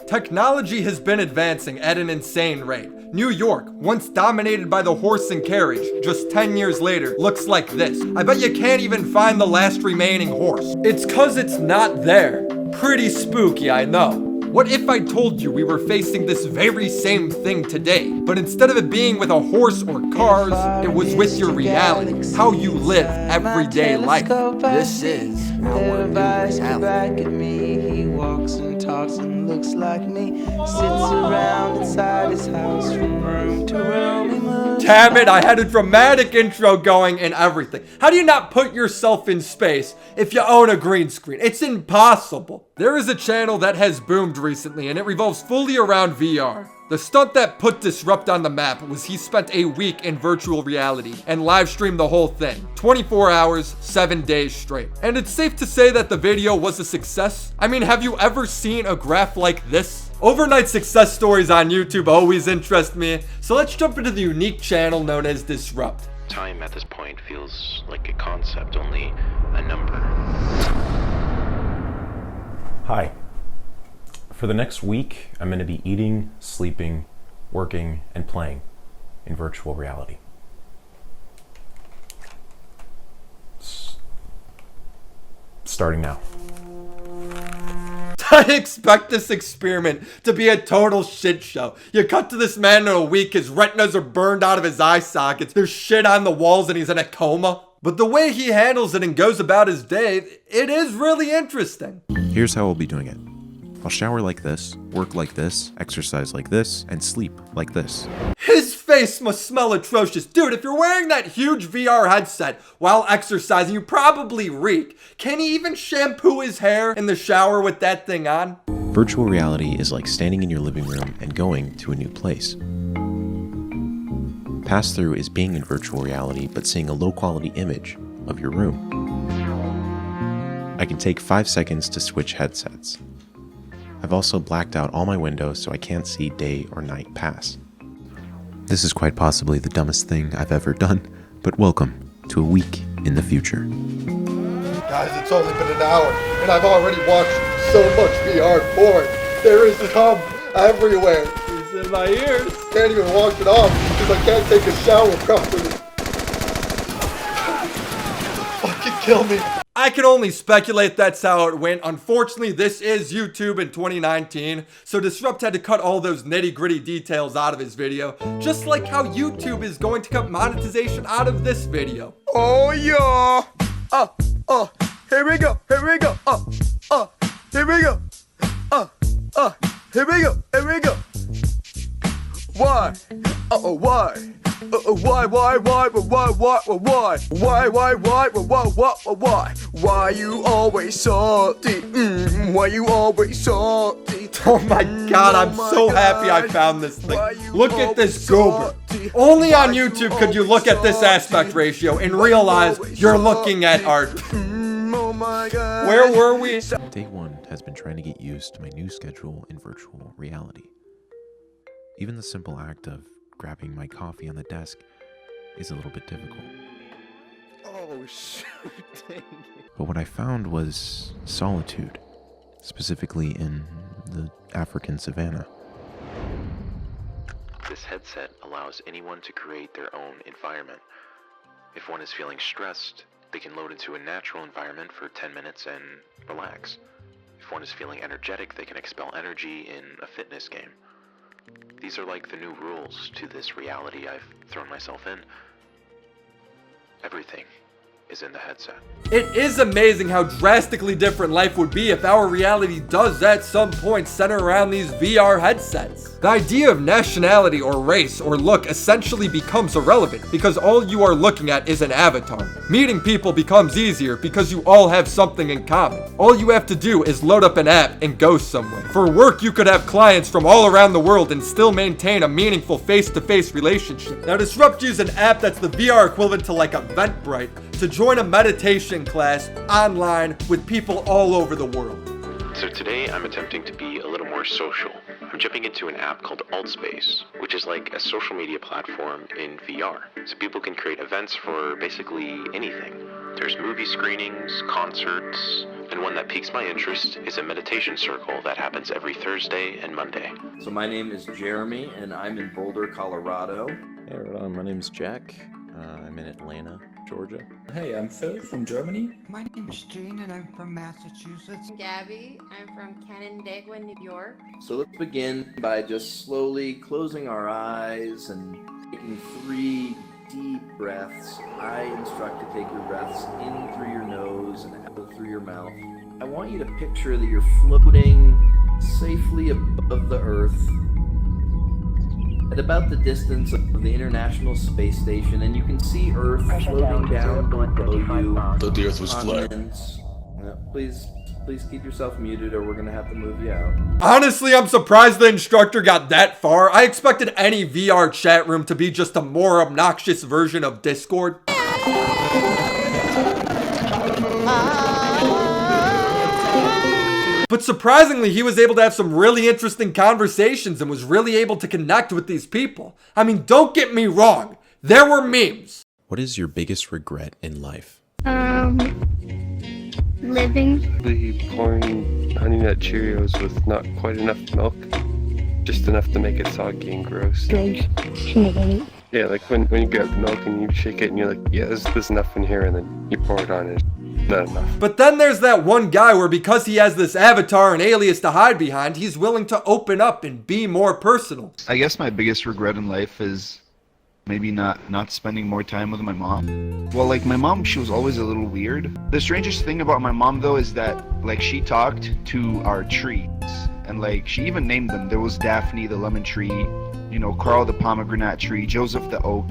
Technology has been advancing at an insane rate. New York, once dominated by the horse and carriage, just 10 years later, looks like this. I bet you can't even find the last remaining horse. It's 'cause it's not there. Pretty spooky, I know. What if I told you we were facing this very same thing today, but instead of it being with a horse or cars, it was with your reality, how you live everyday life. This is our new reality. He walks and talks and looks like me. Sits around inside his house from room to room. He moves. Damn it, I had a dramatic intro going and everything. How do you not put yourself in space if you own a green screen? It's impossible. There is a channel that has boomed recently and it revolves fully around VR. The stunt that put Disrupt on the map was he spent a week in virtual reality and live streamed the whole thing. 24 hours, 7 days straight. And it's safe to say that the video was a success. I mean, have you ever seen a graph like this? Overnight success stories on YouTube always interest me, so let's jump into the unique channel known as Disrupt. Time at this point feels like a concept, only a number. Hi. For the next week, I'm going to be eating, sleeping, working, and playing in virtual reality. Starting now. I expect this experiment to be a total shit show. You cut to this man in a week, his retinas are burned out of his eye sockets, there's shit on the walls and he's in a coma. But the way he handles it and goes about his day, it is really interesting. Here's how I'll be doing it. I'll shower like this, work like this, exercise like this, and sleep like this. His face must smell atrocious. Dude, if you're wearing that huge VR headset while exercising, you probably reek. Can he even shampoo his hair in the shower with that thing on? Virtual reality is like standing in your living room and going to a new place. Pass-through is being in virtual reality but seeing a low-quality image of your room. I can take 5 seconds to switch headsets. I've also blacked out all my windows so I can't see day or night pass. This is quite possibly the dumbest thing I've ever done, but welcome to a week in the future. Guys, it's only been an hour, and I've already watched so much VR porn. There is cum everywhere. It's in my ears. Can't even wash it off because I can't take a shower properly. Fucking kill me. I can only speculate that's how it went. Unfortunately, this is YouTube in 2019, so Disrupt had to cut all those nitty-gritty details out of his video, just like how YouTube is going to cut monetization out of this video. Oh yeah! Here we go! Here we go! Here we go! Here we go! Here we go! Why? Why? Why you always salty? Why you always salty? Oh my god, I'm so happy I found this thing. Look at this goober. Only on YouTube could you look at this aspect ratio and realize you're looking at art. Where were we? Day 1 has been trying to get used to my new schedule in virtual reality. Even the simple act of grabbing my coffee on the desk is a little bit difficult. Oh shoot! But what I found was solitude, specifically in the African savannah. This headset allows anyone to create their own environment. If one is feeling stressed, they can load into a natural environment for 10 minutes and relax. If one is feeling energetic, they can expel energy in a fitness game. These are like the new rules to this reality I've thrown myself in. Everything is in the headset. It is amazing how drastically different life would be if our reality does at some point center around these VR headsets. The idea of nationality or race or look essentially becomes irrelevant because all you are looking at is an avatar. Meeting people becomes easier because you all have something in common. All you have to do is load up an app and go somewhere. For work, you could have clients from all around the world and still maintain a meaningful face-to-face relationship. Now, Disrupt used an app that's the VR equivalent to like Eventbrite to join a meditation class online with people all over the world. So today I'm attempting to be a little more social. I'm jumping into an app called Altspace, which is like a social media platform in VR. So people can create events for basically anything. There's movie screenings, concerts, and one that piques my interest is a meditation circle that happens every Thursday and Monday. So my name is Jeremy, and I'm in Boulder, Colorado. Hey, right on. My name's Jack. I'm in Atlanta, Georgia. Hey, I'm Phil from Germany. My name is Gene and I'm from Massachusetts. Gabby, I'm from Canandaigua, New York. So let's begin by just slowly closing our eyes and taking 3 deep breaths. I instruct to take your breaths in through your nose and out through your mouth. I want you to picture that you're floating safely above the earth at about the distance of the International Space Station, and you can see Earth floating down below you. Thought the Earth was flat. Please keep yourself muted or we're gonna have to move you out. Honestly, I'm surprised the instructor got that far. I expected any VR chat room to be just a more obnoxious version of Discord. But surprisingly, he was able to have some really interesting conversations and was really able to connect with these people. I mean, don't get me wrong, there were memes. What is your biggest regret in life? Living. Pouring Honey Nut Cheerios with not quite enough milk, just enough to make it soggy and gross. Yeah, like when you grab milk and you shake it and you're like, yeah, there's enough in here, and then you pour it on and it's not enough. But then there's that one guy where because he has this avatar and alias to hide behind, he's willing to open up and be more personal. I guess my biggest regret in life is maybe not spending more time with my mom. Well, like my mom, she was always a little weird. The strangest thing about my mom though is that like she talked to our trees and like she even named them. There was Daphne the lemon tree, you know, Carl the pomegranate tree, Joseph the oak.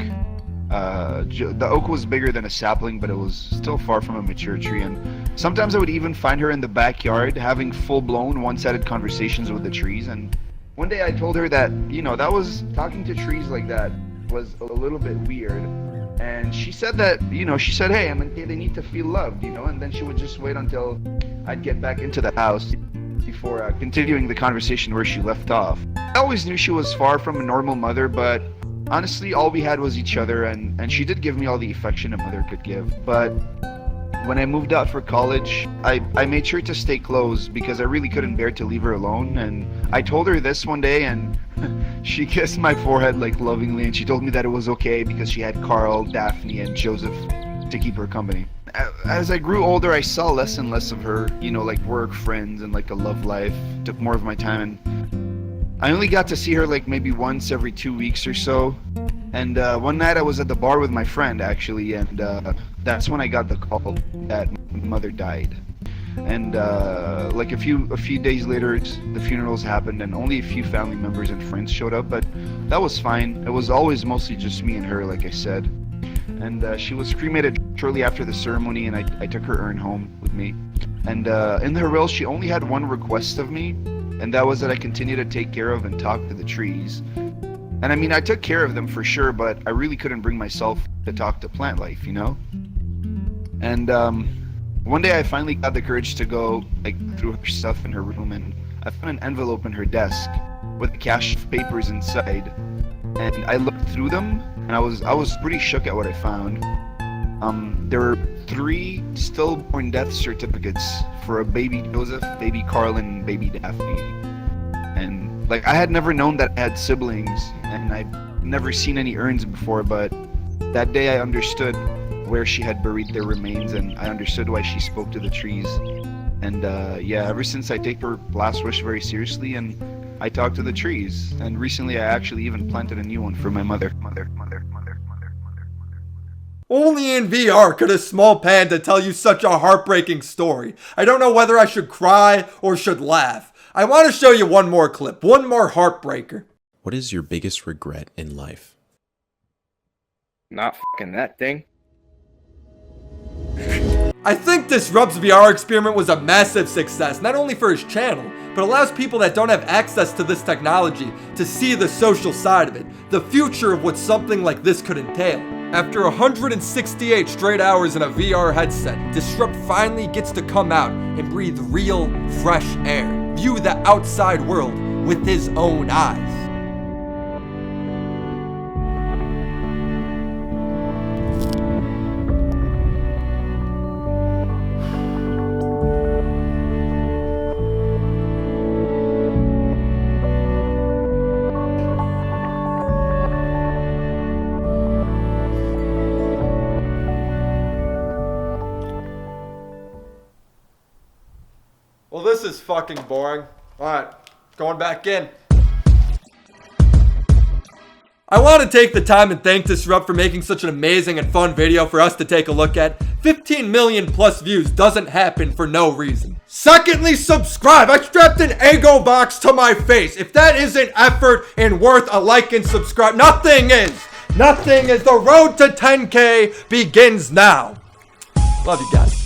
The oak was bigger than a sapling, but it was still far from a mature tree. And sometimes I would even find her in the backyard having full-blown one-sided conversations with the trees. And one day I told her that, you know, that was talking to trees like that was a little bit weird. And she said that, you know, she said, hey, I mean, they need to feel loved, you know, and then she would just wait until I'd get back into the house before continuing the conversation where she left off. I always knew she was far from a normal mother, but honestly, all we had was each other, and she did give me all the affection a mother could give. But when I moved out for college, I made sure to stay close because I really couldn't bear to leave her alone. And I told her this one day, and she kissed my forehead like lovingly, and she told me that it was okay because she had Carl, Daphne, and Joseph to keep her company. As I grew older, I saw less and less of her, you know, like work, friends, and like a love life took more of my time. And I only got to see her like maybe once every 2 weeks or so. And one night I was at the bar with my friend actually, and that's when I got the call that my mother died. And like a few days later, the funerals happened, and only a few family members and friends showed up. But that was fine. It was always mostly just me and her, like I said. And she was cremated shortly after the ceremony, and I took her urn home with me. And in her will, she only had one request of me, and that was that I continue to take care of and talk to the trees. And I mean, I took care of them for sure, but I really couldn't bring myself to talk to plant life, you know? And one day I finally got the courage to go like through her stuff in her room, and I found an envelope in her desk with a cache of papers inside. And I looked through them, and I was pretty shook at what I found. There were 3 stillborn death certificates for a baby Joseph, baby Carl, and baby Daphne. And like I had never known that I had siblings, and I'd never seen any urns before, but that day I understood where she had buried their remains, and I understood why she spoke to the trees. And yeah, ever since I take her last wish very seriously, and I talk to the trees. And recently I actually even planted a new one for my mother. Only in VR could a small panda tell you such a heartbreaking story. I don't know whether I should cry or should laugh. I want to show you one more clip, one more heartbreaker. What is your biggest regret in life? Not fucking that thing. I think Disrupt's VR experiment was a massive success, not only for his channel, but allows people that don't have access to this technology to see the social side of it, the future of what something like this could entail. After 168 straight hours in a VR headset, Disrupt finally gets to come out and breathe real, fresh air, view the outside world with his own eyes. is fucking boring. Alright, going back in. I want to take the time and thank Disrupt for making such an amazing and fun video for us to take a look at. 15 million plus views doesn't happen for no reason. Secondly, subscribe. I strapped an Eggo box to my face. If that isn't effort and worth a like and subscribe, nothing is. Nothing is. The road to 10K begins now. Love you guys.